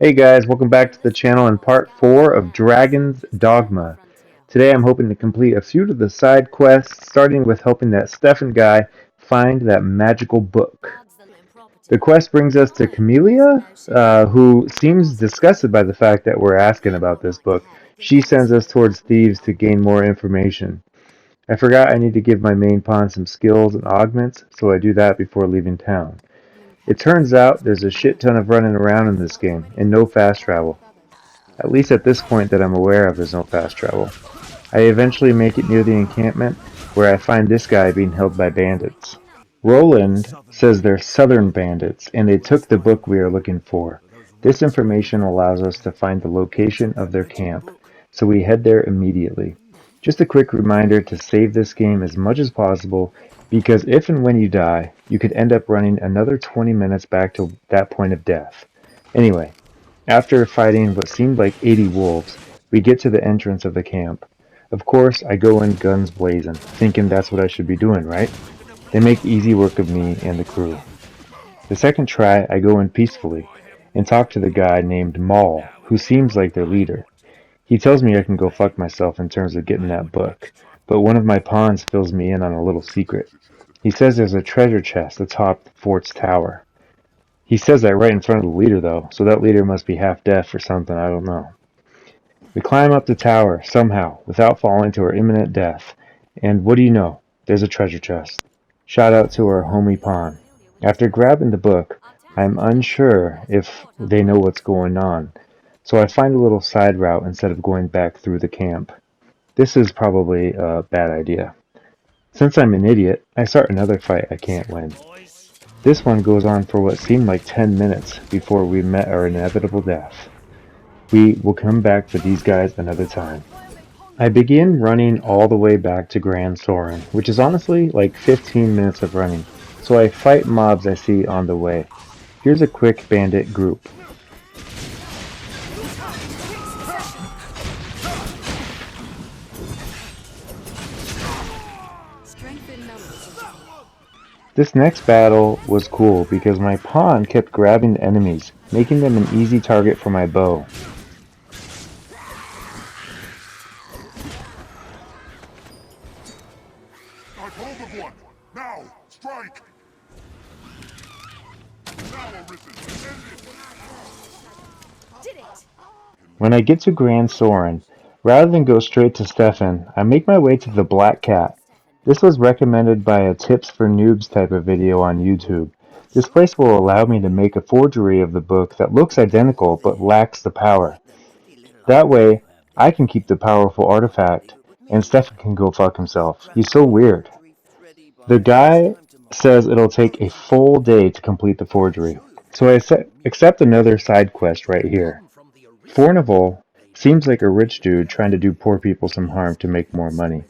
Hey guys, welcome back to the channel in part 4 of Dragon's Dogma. Today I'm hoping to complete a few of the side quests, starting with helping that Stefan guy find that magical book. The quest brings us to Camellia, who seems disgusted by the fact that we're asking about this book. She sends us towards thieves to gain more information. I forgot I need to give my main pawn some skills and augments, so I do that before leaving town. It turns out there's a shit ton of running around in this game, and no fast travel. At least at this point that I'm aware of, there's no fast travel. I eventually make it near the encampment, where I find this guy being held by bandits. Roland says they're southern bandits, and they took the book we are looking for. This information allows us to find the location of their camp, so we head there immediately. Just a quick reminder to save this game as much as possible, because if and when you die, you could end up running another 20 minutes back to that point of death. Anyway, after fighting what seemed like 80 wolves, we get to the entrance of the camp. Of course, I go in guns blazing, thinking that's what I should be doing, right? They make easy work of me and the crew. The second try, I go in peacefully and talk to the guy named Maul, who seems like their leader. He tells me I can go fuck myself in terms of getting that book, but one of my pawns fills me in on a little secret. He says there's a treasure chest atop the fort's tower. He says that right in front of the leader, though, so that leader must be half deaf or something, I don't know. We climb up the tower, somehow, without falling to our imminent death, and what do you know? There's a treasure chest. Shout out to our homie Pawn. After grabbing the book, I'm unsure if they know what's going on, so I find a little side route instead of going back through the camp. This is probably a bad idea. Since I'm an idiot, I start another fight I can't win. This one goes on for what seemed like 10 minutes before we met our inevitable death. We will come back for these guys another time. I begin running all the way back to Grand Soren, which is honestly like 15 minutes of running, so I fight mobs I see on the way. Here's a quick bandit group. This next battle was cool because my pawn kept grabbing enemies, making them an easy target for my bow. Got hold of one! Now! Strike! Now, Arisen! End it! Did it! When I get to Grand Soren, rather than go straight to Stefan, I make my way to the Black Cat. This was recommended by a Tips for Noobs type of video on YouTube. This place will allow me to make a forgery of the book that looks identical but lacks the power. That way, I can keep the powerful artifact, and Stefan can go fuck himself. He's so weird. The guy says it'll take a full day to complete the forgery, so I accept another side quest right here. Fornival seems like a rich dude trying to do poor people some harm to make more money.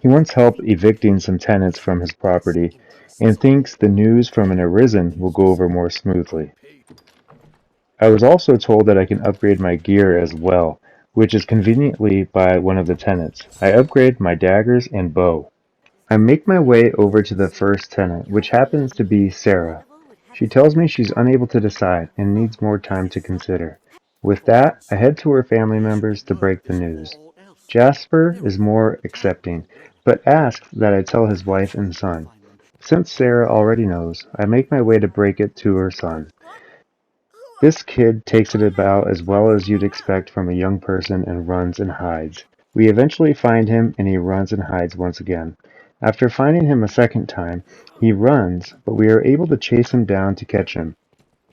He wants help evicting some tenants from his property and thinks the news from an Arisen will go over more smoothly. I was also told that I can upgrade my gear as well, which is conveniently by one of the tenants. I upgrade my daggers and bow. I make my way over to the first tenant, which happens to be Sarah. She tells me she's unable to decide and needs more time to consider. With that, I head to her family members to break the news. Jasper is more accepting, but asks that I tell his wife and son. Since Sarah already knows, I make my way to break it to her son. This kid takes it about as well as you'd expect from a young person and runs and hides. We eventually find him and he runs and hides once again. After finding him a second time, he runs, but we are able to chase him down to catch him.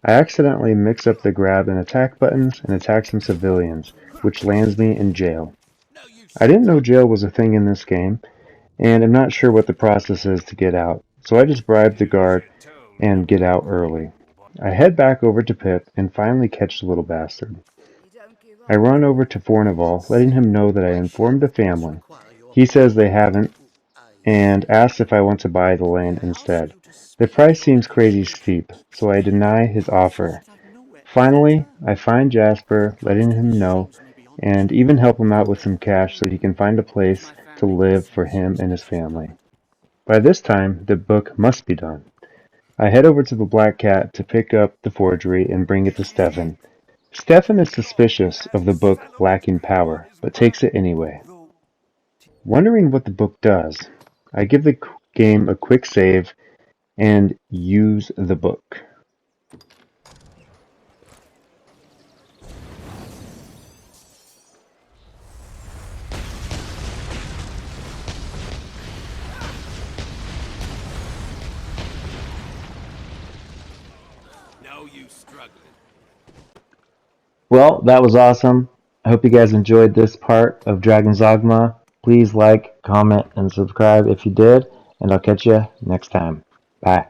I accidentally mix up the grab and attack buttons and attack some civilians, which lands me in jail. I didn't know jail was a thing in this game, and I'm not sure what the process is to get out, so I just bribe the guard and get out early. I head back over to Pip and finally catch the little bastard. I run over to Fornival, letting him know that I informed the family. He says they haven't, and asks if I want to buy the land instead. The price seems crazy steep, so I deny his offer. Finally, I find Jasper, letting him know, and even help him out with some cash so he can find a place to live for him and his family. By this time, the book must be done. I head over to the Black Cat to pick up the forgery and bring it to Stefan. Stefan is suspicious of the book lacking power, but takes it anyway. Wondering what the book does, I give the game a quick save and use the book. No use struggling. Well, that was awesome. I hope you guys enjoyed this part of Dragon's Dogma. Please like, comment, and subscribe if you did, and I'll catch you next time. Bye.